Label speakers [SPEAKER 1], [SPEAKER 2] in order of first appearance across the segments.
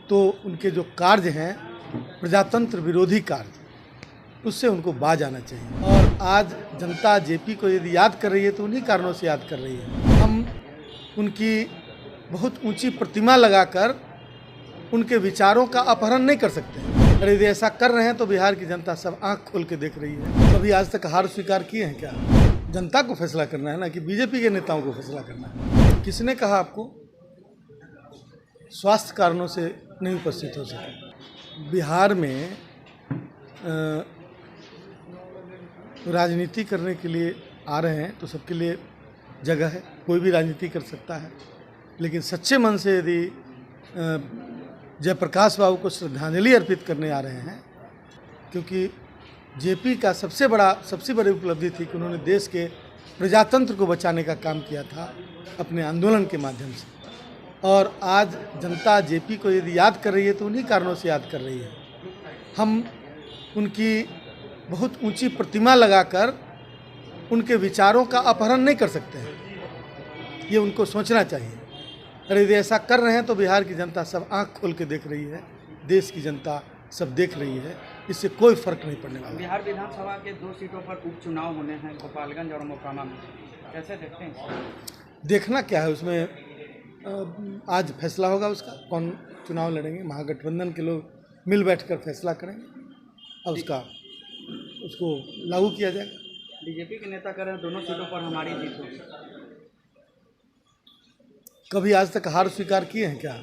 [SPEAKER 1] तो उनके जो कार्य हैं प्रजातंत्र विरोधी कार्य, उससे उनको बाज आना चाहिए। और आज जनता जेपी को यदि याद कर रही है तो उन्हीं कारणों से याद कर रही है। हम उनकी बहुत ऊंची प्रतिमा लगाकर उनके विचारों का अपहरण नहीं कर सकते हैं। और यदि ऐसा कर रहे हैं तो बिहार की जनता सब आंख खोल के देख रही है। कभी आज तक हार स्वीकार किए हैं क्या? जनता को फैसला करना है ना, कि बीजेपी के नेताओं को फैसला करना है। किसने कहा आपको स्वास्थ्य कारणों से नहीं उपस्थित हो सके? बिहार में राजनीति करने के लिए आ रहे हैं तो सबके लिए जगह है, कोई भी राजनीति कर सकता है। लेकिन सच्चे मन से यदि जयप्रकाश बाबू को श्रद्धांजलि अर्पित करने आ रहे हैं, क्योंकि जेपी का सबसे बड़ी उपलब्धि थी कि उन्होंने देश के प्रजातंत्र को बचाने का काम किया था अपने आंदोलन के माध्यम से। और आज जनता जेपी को यदि याद कर रही है तो उन्हीं कारणों से याद कर रही है। हम उनकी बहुत ऊंची प्रतिमा लगाकर उनके विचारों का अपहरण नहीं कर सकते हैं, ये उनको सोचना चाहिए। और यदि ऐसा कर रहे हैं तो बिहार की जनता सब आंख खोल के देख रही है, देश की जनता सब देख रही है, इससे कोई फर्क नहीं पड़ने वाला।
[SPEAKER 2] बिहार विधानसभा के 2 सीटों पर उपचुनाव होने हैं, गोपालगंज और मोकामा में, कैसे देखते हैं? देखना क्या है उसमें, आज फैसला होगा उसका, कौन चुनाव लड़ेंगे। महागठबंधन के लोग मिल बैठकर फैसला करेंगे और उसको लागू किया जाएगा। बीजेपी के नेता कह रहे हैं दोनों सीटों पर हमारी जीत होगी। कभी आज तक हार स्वीकार किए हैं क्या?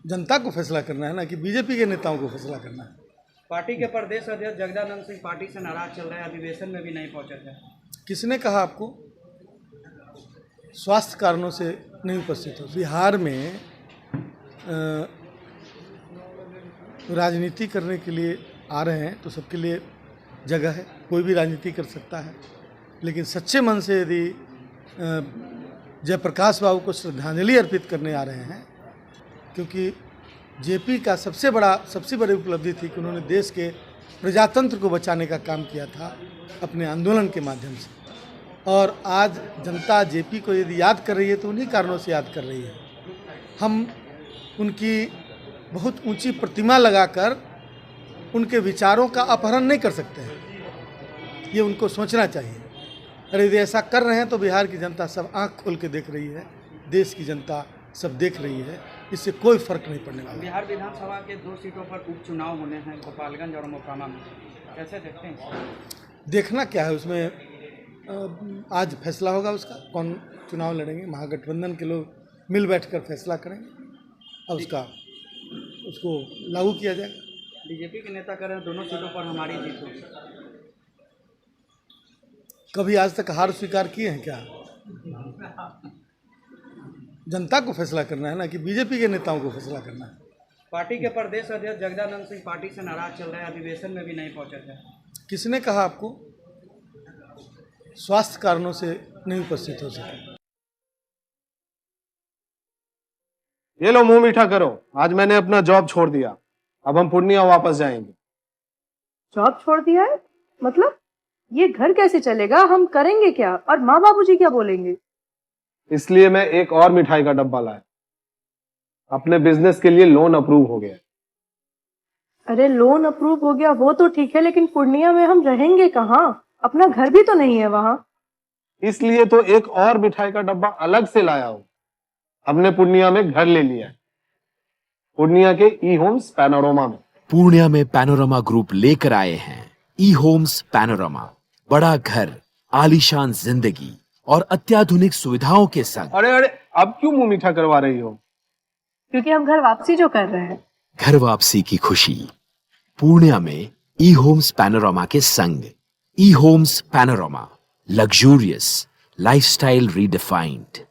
[SPEAKER 2] जनता को फैसला करना है ना, कि बीजेपी के नेताओं को फैसला करना है। पार्टी के प्रदेश अध्यक्ष जगदानंद सिंह पार्टी से नाराज चल रहे हैं, अधिवेशन में भी नहीं पहुंचे थे। किसने कहा आपको स्वास्थ्य कारणों से नहीं उपस्थित हो? बिहार में राजनीति करने के लिए आ रहे हैं तो सबके लिए जगह है, कोई भी राजनीति कर सकता है। लेकिन सच्चे मन से यदि जयप्रकाश बाबू को श्रद्धांजलि अर्पित करने आ रहे हैं, क्योंकि जेपी का सबसे बड़ी उपलब्धि थी कि उन्होंने देश के प्रजातंत्र को बचाने का काम किया था अपने आंदोलन के माध्यम से। और आज जनता जेपी को यदि याद कर रही है तो उन्हीं कारणों से याद कर रही है। हम उनकी बहुत ऊंची प्रतिमा लगाकर उनके विचारों का अपहरण नहीं कर सकते हैं, ये उनको सोचना चाहिए। और यदि ऐसा कर रहे हैं तो बिहार की जनता सब आंख खोल के देख रही है, देश की जनता सब देख रही है, इससे कोई फर्क नहीं पड़ने वाला। बिहार विधानसभा के 2 सीटों पर उपचुनाव होने हैं, गोपालगंज और मोकामा में, कैसे देखते हैं? देखना क्या है उसमें, आज फैसला होगा उसका, कौन चुनाव लड़ेंगे। महागठबंधन के लोग मिल बैठकर फैसला करेंगे और उसको लागू किया जाएगा। बीजेपी के नेता कह रहे हैं दोनों सीटों पर हमारी जीत होगी। कभी आज तक हार स्वीकार किए हैं क्या? जनता को फैसला करना है ना, कि बीजेपी के नेताओं को फैसला करना है। पार्टी के प्रदेश अध्यक्ष जगदानंद सिंह पार्टी से नाराज चल रहे हैं, अधिवेशन में भी नहीं पहुंचे थे। किसने कहा आपको स्वास्थ्य कारणों से नहीं उपस्थित हो सके?
[SPEAKER 3] ये लो मुंह मीठा करो, आज मैंने अपना जॉब छोड़ दिया, अब हम पूर्णिया वापस जाएंगे।
[SPEAKER 4] जॉब छोड़ दिया है? मतलब ये घर कैसे चलेगा? हम करेंगे क्या? और माँ बाबूजी क्या बोलेंगे?
[SPEAKER 3] इसलिए मैं एक और मिठाई का डब्बा लाया, अपने बिजनेस के लिए लोन अप्रूव हो गया।
[SPEAKER 4] अरे लोन अप्रूव हो गया वो तो ठीक है, लेकिन पूर्णिया में हम रहेंगे कहाँ? अपना घर भी तो नहीं है वहाँ।
[SPEAKER 3] इसलिए तो एक और मिठाई का डब्बा अलग से लाया हूँ। हमने पूर्णिया में घर ले लिया है, पूर्णिया के ई होम्स पैनोरमा में।
[SPEAKER 5] पूर्णिया में पैनोरमा ग्रुप लेकर आए हैं ई होम्स पैनोरमा, बड़ा घर, आलीशान जिंदगी और अत्याधुनिक सुविधाओं के संग।
[SPEAKER 3] अरे अब क्यों मुंह मीठा करवा रही हो?
[SPEAKER 4] क्योंकि हम घर वापसी जो कर रहे हैं।
[SPEAKER 5] घर वापसी की खुशी पूर्णिया में ई होम्स पैनोरमा के संग। ई Homes Panorama, luxurious lifestyle redefined.